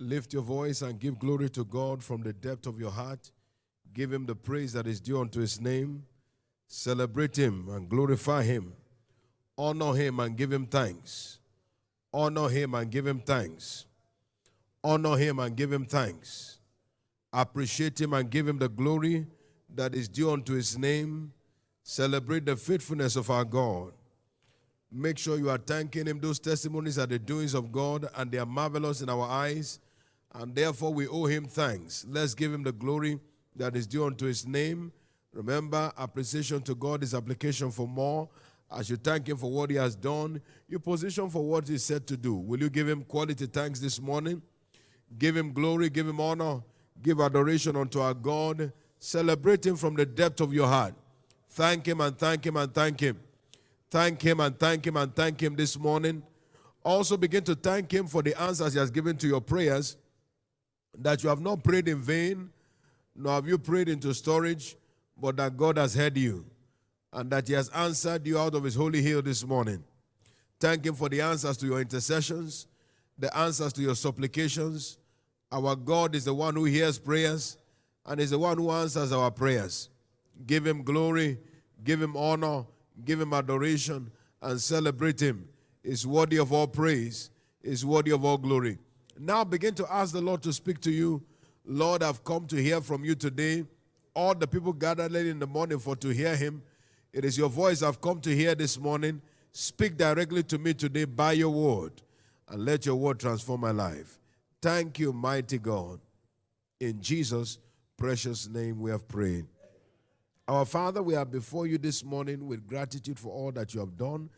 Lift your voice and give glory to God from the depth of your heart. Give him the praise that is due unto his name. Celebrate him and glorify him. Honor him and give him thanks. Honor him and give him thanks. Honor him and give him thanks. Appreciate him and give him the glory that is due unto his name. Celebrate the faithfulness of our God. Make sure you are thanking him. Those testimonies are the doings of God, and they are marvelous in our eyes, and therefore we owe him thanks. Let's give him the glory that is due unto his name. Remember, appreciation to God is application for more. As you thank him for what he has done, you position for what he said to do. Will you give him quality thanks this morning? Give him glory, give him honor, give adoration unto our God. Celebrate him from the depth of your heart. Thank him and thank him and thank him. Thank him and thank him and thank him this morning. Also begin to thank him for the answers he has given to your prayers, that you have not prayed in vain, nor have you prayed into storage, but that God has heard you, and that he has answered you out of his holy hill this morning. Thank him for the answers to your intercessions, the answers to your supplications. Our God is the one who hears prayers, and is the one who answers our prayers. Give him glory, give him honor, give him adoration, and celebrate him. He's worthy of all praise. He's worthy of all glory. Now begin to ask the Lord to speak to you. Lord, I've come to hear from you today. All the people gathered late in the morning for to hear him. It is your voice I've come to hear this morning. Speak directly to me today by your word, and let your word transform my life. Thank you, mighty God. In Jesus' precious name we have prayed. Our Father, we are before you this morning with gratitude for all that you have done.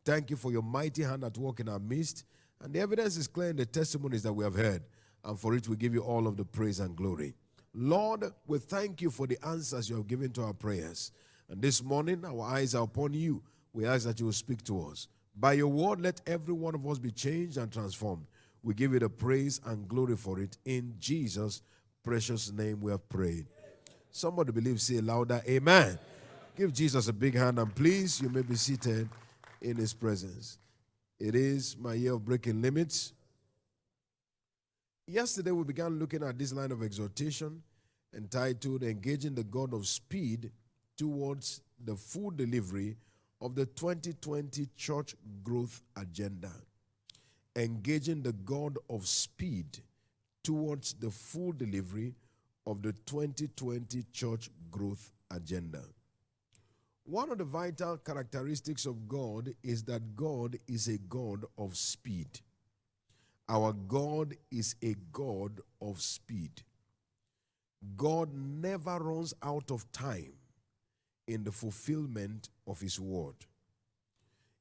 Thank you for your mighty hand at work in our midst. And the evidence is clear in the testimonies that we have heard. And for it, we give you all of the praise and glory. Lord, we thank you for the answers you have given to our prayers. And this morning, our eyes are upon you. We ask that you will speak to us. By your word, let every one of us be changed and transformed. We give you the praise and glory for it. In Jesus' precious name we have prayed. Somebody believes, say louder, amen. Give Jesus a big hand, and please, you may be seated in his presence. It is my year of breaking limits. Yesterday, we began looking at this line of exhortation entitled Engaging the God of Speed Towards the Full Delivery of the 2020 Church Growth Agenda. Engaging the God of Speed Towards the Full Delivery of the 2020 Church Growth Agenda. One of the vital characteristics of God is that God is a God of speed. Our God is a God of speed. God never runs out of time in the fulfillment of his word.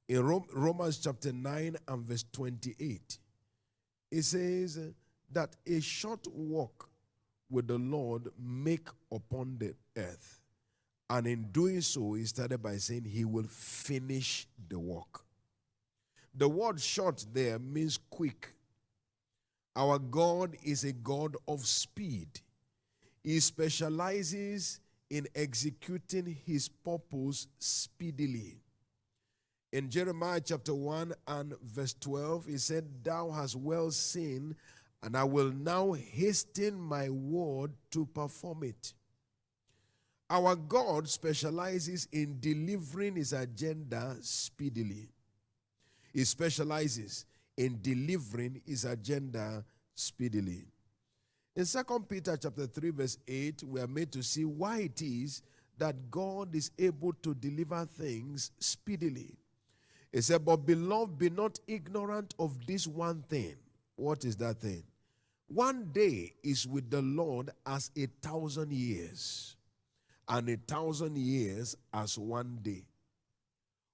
In Romans chapter 9 and verse 28, it says that a short walk with the Lord make upon the earth. And in doing so, he started by saying he will finish the work. The word short there means quick. Our God is a God of speed. He specializes in executing his purpose speedily. In Jeremiah chapter 1 and verse 12, he said, "Thou hast well seen, and I will now hasten my word to perform it." Our God specializes in delivering his agenda speedily. He specializes in delivering his agenda speedily. In 2 Peter chapter 3 verse 8, we are made to see why it is that God is able to deliver things speedily. He said, "But beloved, be not ignorant of this one thing." What is that thing? One day is with the Lord as 1,000 years, and 1,000 years as one day.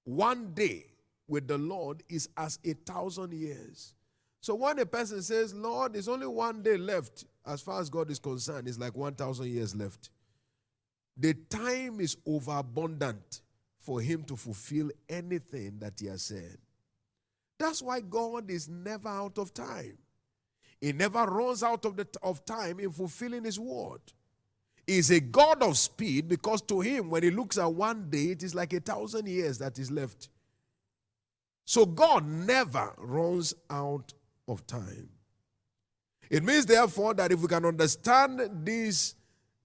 One day with the Lord is as 1,000 years. So when a person says, "Lord, there's only one day left," as far as God is concerned, it's like 1,000 years left. The time is overabundant for him to fulfill anything that he has said. That's why God is never out of time. He never runs out of time in fulfilling his word. He is a God of speed because to him, when he looks at one day, it is like 1,000 years that is left. So God never runs out of time. It means, therefore, that if we can understand this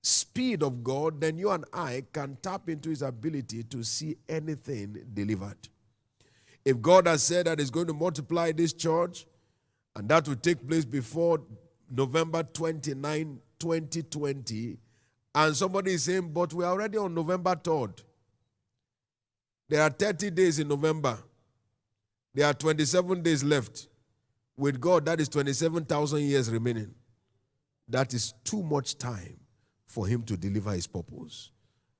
speed of God, then you and I can tap into his ability to see anything delivered. If God has said that he's going to multiply this church, and that will take place before November 29, 2020, and somebody is saying, but we're already on November 3rd. There are 30 days in November. There are 27 days left. With God, that is 27,000 years remaining. That is too much time for him to deliver his purpose.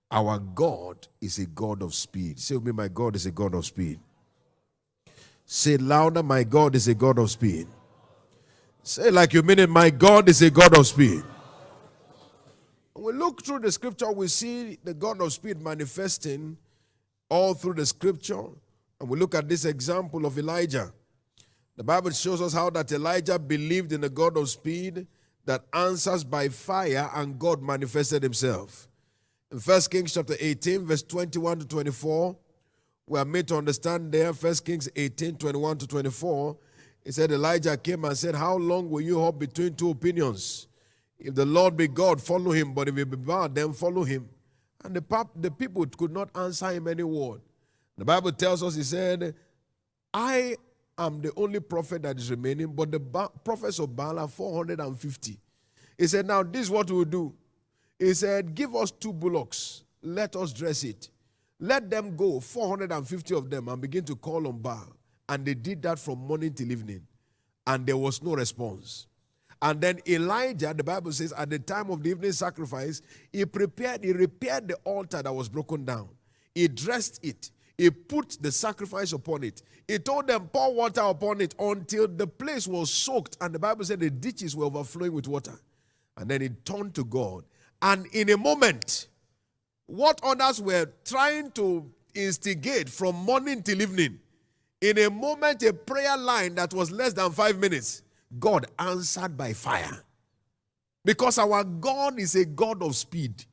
Our God is a God of speed. Say with me, my God is a God of speed. Say louder, my God is a God of speed. Say like you mean it, my God is a God of speed. When we look through the scripture, we see the God of speed manifesting all through the scripture. And we look at this example of Elijah. The Bible shows us how that Elijah believed in the God of speed that answers by fire, and God manifested himself. In 1 Kings chapter 18, verse 21 to 24, we are made to understand there, 1 Kings 18, 21 to 24, it said Elijah came and said, how long will you hop between two opinions? If the Lord be God, follow him, but if he be Baal, then follow him. And the people could not answer him any word. The Bible tells us, he said, I am the only prophet that is remaining, but the prophets of Baal are 450. He said, now this is what we will do. He said, give us 2 bullocks. Let us dress it. Let them go, 450 of them, and begin to call on Baal. And they did that from morning till evening. And there was no response. And then Elijah, the Bible says, at the time of the evening sacrifice, he repaired the altar that was broken down. He dressed it. He put the sacrifice upon it. He told them, pour water upon it until the place was soaked. And the Bible said the ditches were overflowing with water. And then he turned to God. And in a moment, what others were trying to instigate from morning till evening, in a moment, a prayer line that was less than 5 minutes, God answered by fire. Because our God is a God of speed.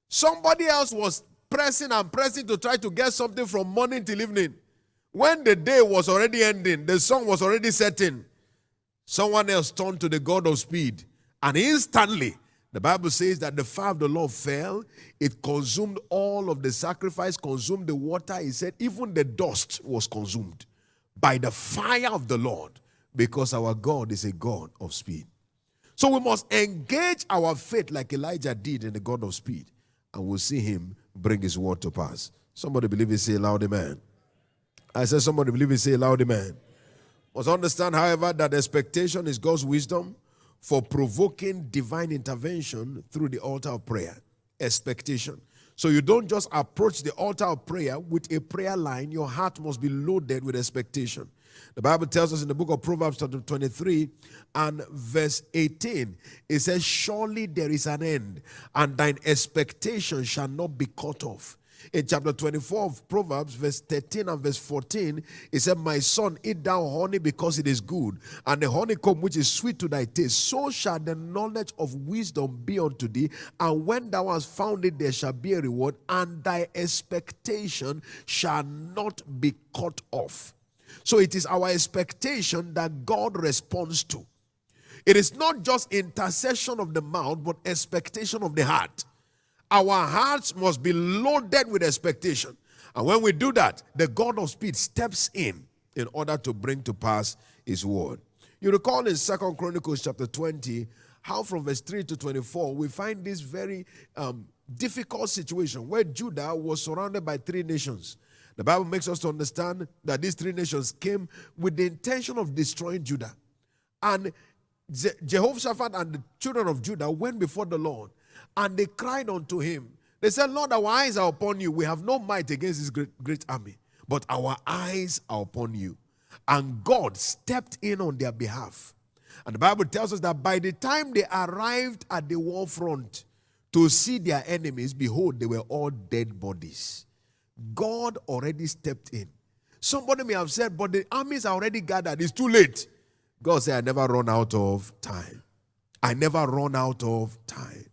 Somebody else was pressing and pressing to try to get something from morning till evening. When the day was already ending, the sun was already setting, someone else turned to the God of speed. And instantly, the Bible says that the fire of the Lord fell. It consumed all of the sacrifice, consumed the water. He said even the dust was consumed by the fire of the Lord, because our God is a God of speed. So we must engage our faith like Elijah did in the God of speed, and we'll see him bring his word to pass. Somebody believe it, say loud amen. I said somebody believe it, say loud amen. Must understand, however, that expectation is God's wisdom for provoking divine intervention through the altar of prayer. Expectation. So you don't just approach the altar of prayer with a prayer line. Your heart must be loaded with expectation. The Bible tells us in the book of Proverbs chapter 23 and verse 18, it says, surely there is an end, and thine expectation shall not be cut off. In chapter 24 of Proverbs, verse 13 and verse 14, it said, my son, eat thou honey because it is good, and the honeycomb which is sweet to thy taste. So shall the knowledge of wisdom be unto thee, and when thou hast found it, there shall be a reward, and thy expectation shall not be cut off. So it is our expectation that God responds to. It is not just intercession of the mouth, but expectation of the heart. Our hearts must be loaded with expectation. And when we do that, the God of speed steps in order to bring to pass his word. You recall in 2 Chronicles chapter 20, how from verse 3 to 24, we find this very difficult situation where Judah was surrounded by 3 nations. The Bible makes us to understand that these 3 nations came with the intention of destroying Judah. And Jehoshaphat and the children of Judah went before the Lord, and they cried unto him. They said, Lord, our eyes are upon you. We have no might against this great army, but our eyes are upon you. And God stepped in on their behalf. And the Bible tells us that by the time they arrived at the war front to see their enemies, behold, they were all dead bodies. God already stepped in. Somebody may have said, but the armies are already gathered. It's too late. God said, I never run out of time. I never run out of time.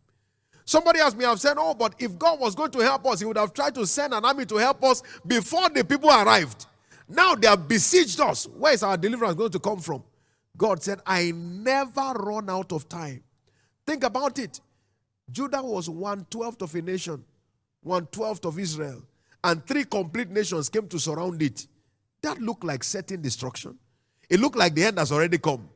Somebody else may have said, oh, but if God was going to help us, he would have tried to send an army to help us before the people arrived. Now they have besieged us. Where is our deliverance going to come from? God said, I never run out of time. Think about it. Judah was 1/12 of a nation, 1/12 of Israel, and 3 complete nations came to surround it. That looked like certain destruction. It looked like the end has already come.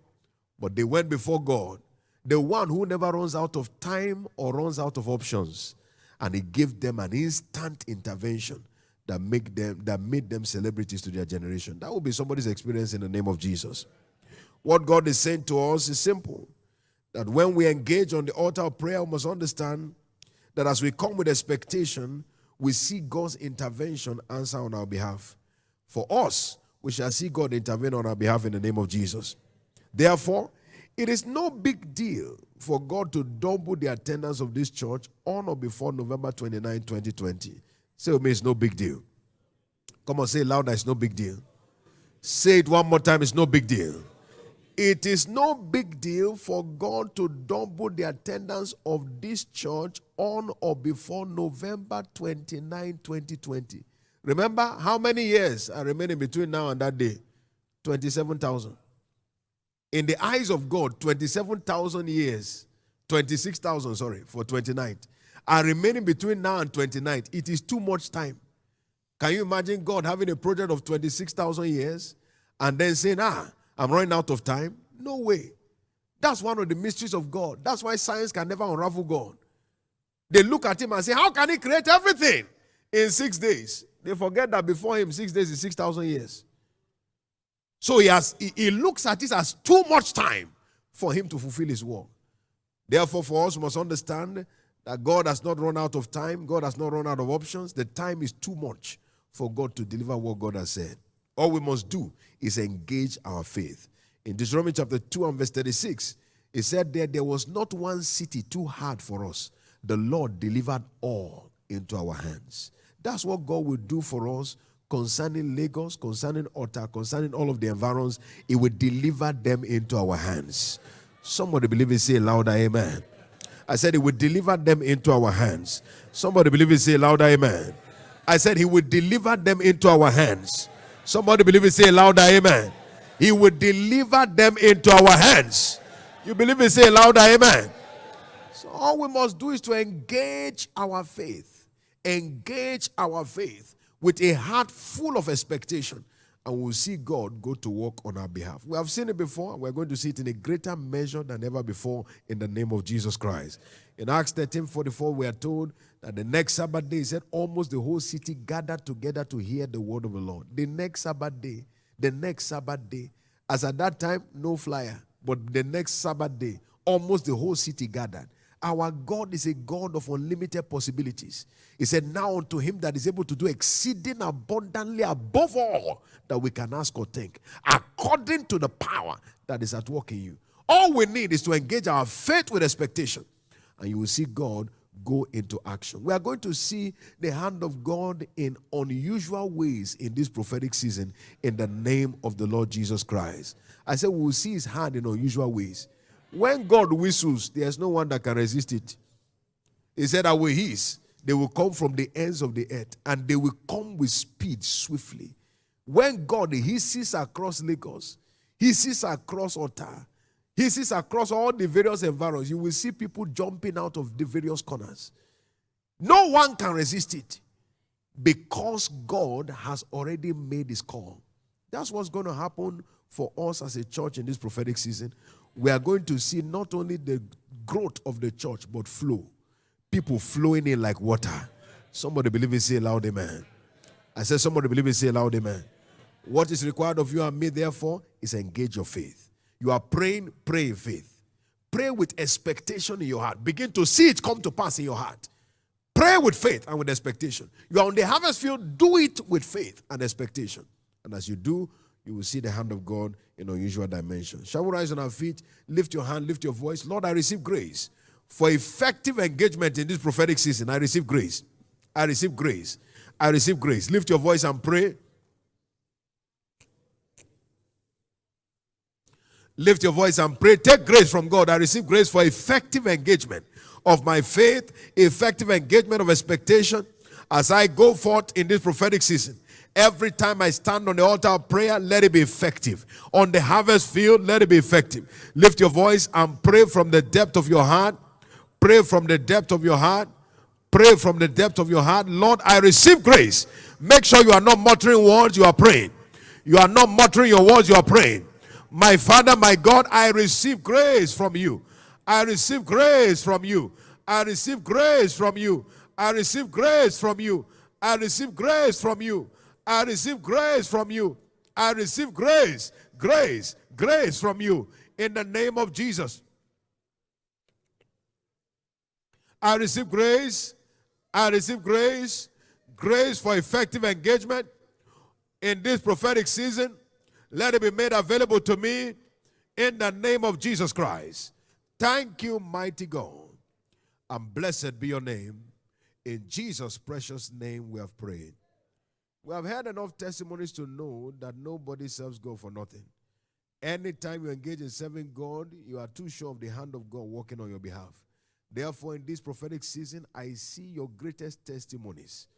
But they went before God, the one who never runs out of time or runs out of options. And he gave them an instant intervention that made them celebrities to their generation. That will be somebody's experience in the name of Jesus. What God is saying to us is simple. That when we engage on the altar of prayer, we must understand that as we come with expectation, we see God's intervention answer on our behalf. For us, we shall see God intervene on our behalf in the name of Jesus. Therefore, it is no big deal for God to double the attendance of this church on or before November 29, 2020. Say with me, it's no big deal. Come on, say it louder, it's no big deal. Say it one more time, it's no big deal. It is no big deal for God to double the attendance of this church on or before November 29, 2020. Remember how many years are remaining between now and that day? 27,000. In the eyes of God, 27,000 years, 26,000, for 29th, are remaining between now and 29th. It is too much time. Can you imagine God having a project of 26,000 years and then saying, I'm running out of time? No way. That's one of the mysteries of God. That's why science can never unravel God. They look at him and say, how can he create everything in 6 days? They forget that before him, 6 days is 6,000 years. So he looks at it as too much time for him to fulfill his work. Therefore, for us, we must understand that God has not run out of time. God has not run out of options. The time is too much for God to deliver what God has said. All we must do is engage our faith. In Deuteronomy chapter 2 and verse 36, it said there was not one city too hard for us. The Lord delivered all into our hands. That's what God will do for us concerning Lagos, concerning Otta, concerning all of the environs. He will deliver them into our hands. Somebody believe it, say louder, amen. I said he will deliver them into our hands. Somebody believe it, say louder, amen. I said he will deliver them into our hands. Somebody believe it, say louder, amen. He will deliver them into our hands. You believe it, say louder, amen. So all we must do is to engage our faith. Engage our faith with a heart full of expectation, and we'll see God go to work on our behalf. We have seen it before, and we're going to see it in a greater measure than ever before in the name of Jesus Christ. In Acts 13:44, we are told that the next Sabbath day, he said, almost the whole city gathered together to hear the word of the Lord. The next Sabbath day, as at that time, no flyer, but the next Sabbath day, almost the whole city gathered. Our God is a God of unlimited possibilities. He said, now unto him that is able to do exceeding abundantly above all that we can ask or think, according to the power that is at work in you. All we need is to engage our faith with expectation, and you will see God go into action. We are going to see the hand of God in unusual ways in this prophetic season in the name of the Lord Jesus Christ. I said we will see his hand in unusual ways. When God whistles, there's no one that can resist it. He said, I will hiss. They will come from the ends of the earth, and they will come with speed swiftly. When God hisses across Lagos, hisses across Otta, hisses across all the various environs, you will see people jumping out of the various corners. No one can resist it because God has already made his call. That's what's going to happen for us as a church in this prophetic season. We are going to see not only the growth of the church, but flow. People flowing in like water. Somebody believe it, say loud amen. I said somebody believe it, say loud amen. What is required of you and me, therefore, is engage your faith. You are praying, pray in faith. Pray with expectation in your heart. Begin to see it come to pass in your heart. Pray with faith and with expectation. You are on the harvest field, do it with faith and expectation. And as you do, you will see the hand of God in unusual dimensions. Shall we rise on our feet? Lift your hand, lift your voice. Lord, I receive grace for effective engagement in this prophetic season. I receive grace. I receive grace. I receive grace. Lift your voice and pray. Lift your voice and pray. Take grace from God. I receive grace for effective engagement of my faith, effective engagement of expectation as I go forth in this prophetic season. Every time I stand on the altar of prayer, let it be effective. On the harvest field, let it be effective. Lift your voice and pray from the depth of your heart. Pray from the depth of your heart. Pray from the depth of your heart. Lord, I receive grace. Make sure you are not muttering words, you are praying. You are not muttering your words, you are praying. My Father, my God, I receive grace from you. I receive grace from you. I receive grace from you. I receive grace from you. I receive grace from you. I receive grace from you. I receive grace, grace, grace from you. In the name of Jesus. I receive grace. I receive grace. Grace for effective engagement in this prophetic season. Let it be made available to me in the name of Jesus Christ. Thank you, mighty God. And blessed be your name. In Jesus' precious name we have prayed. We have heard enough testimonies to know that nobody serves God for nothing. Anytime you engage in serving God, you are too sure of the hand of God working on your behalf. Therefore, in this prophetic season, I see your greatest testimonies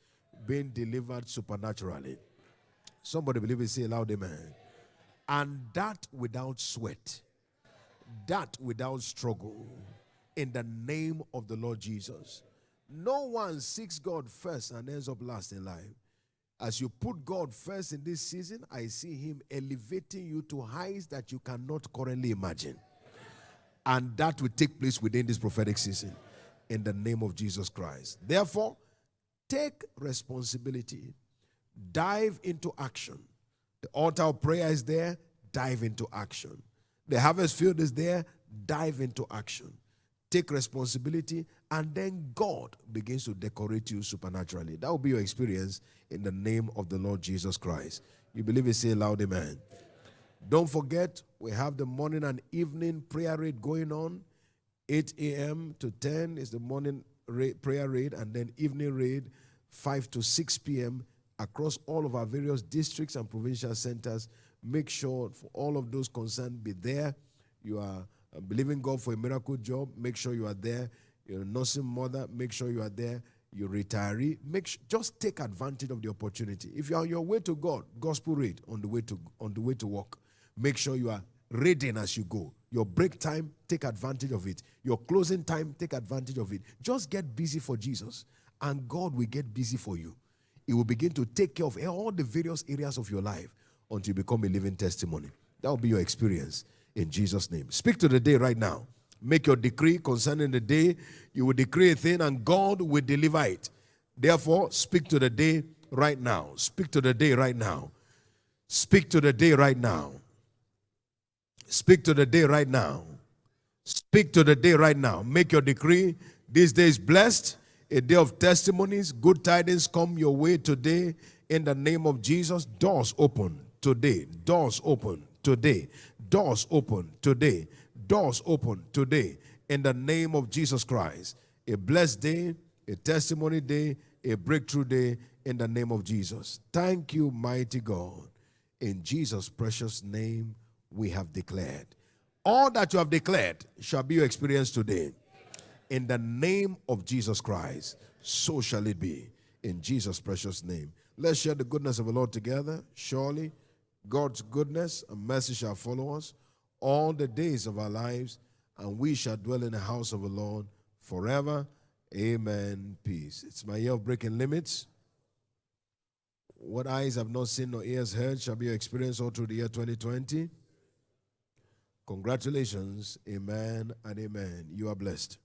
being delivered supernaturally. Somebody believe it, say loud amen. And that without sweat, that without struggle, in the name of the Lord Jesus. No one seeks God first and ends up last in life. As you put God first in this season, I see him elevating you to heights that you cannot currently imagine. And that will take place within this prophetic season in the name of Jesus Christ. Therefore, take responsibility. Dive into action. The altar of prayer is there. Dive into action. The harvest field is there. Dive into action. Take responsibility, and then God begins to decorate you supernaturally. That will be your experience in the name of the Lord Jesus Christ. You believe it, say loud amen. Don't forget, we have the morning and evening prayer raid going on. 8 a.m. to 10 is the morning prayer raid, and then evening raid 5 to 6 p.m. across all of our various districts and provincial centers. Make sure for all of those concerned, be there. You are believing God for a miracle job, make sure you are there. You're a nursing mother, make sure you are there. You're a retiree, just take advantage of the opportunity. If you're on your way to God, gospel raid on the way to work. Make sure you are reading as you go. Your break time, take advantage of it. Your closing time, take advantage of it. Just get busy for Jesus, and God will get busy for you. He will begin to take care of all the various areas of your life until you become a living testimony. That will be your experience. In Jesus' name. Speak to the day right now. Make your decree concerning the day. You will decree a thing and God will deliver it. Therefore, speak to the day right now. Speak to the day right now. Speak to the day right now. Speak to the day right now. Speak to the day right now. Make your decree. This day is blessed. A day of testimonies. Good tidings come your way today. In the name of Jesus, doors open today. Doors open today. Doors open today. Doors open today. In the name of Jesus Christ. A blessed day, a testimony day, a breakthrough day in the name of Jesus. Thank you, mighty God. In Jesus' precious name we have declared. All that you have declared shall be your experience today. In the name of Jesus Christ, so shall it be. In Jesus' precious name. Let's share the goodness of the Lord together. Surely God's goodness and mercy shall follow us all the days of our lives, and we shall dwell in the house of the Lord forever. Amen. Peace. It's my year of breaking limits. What eyes have not seen nor ears heard shall be your experience all through the year 2020. Congratulations. Amen and amen. You are blessed.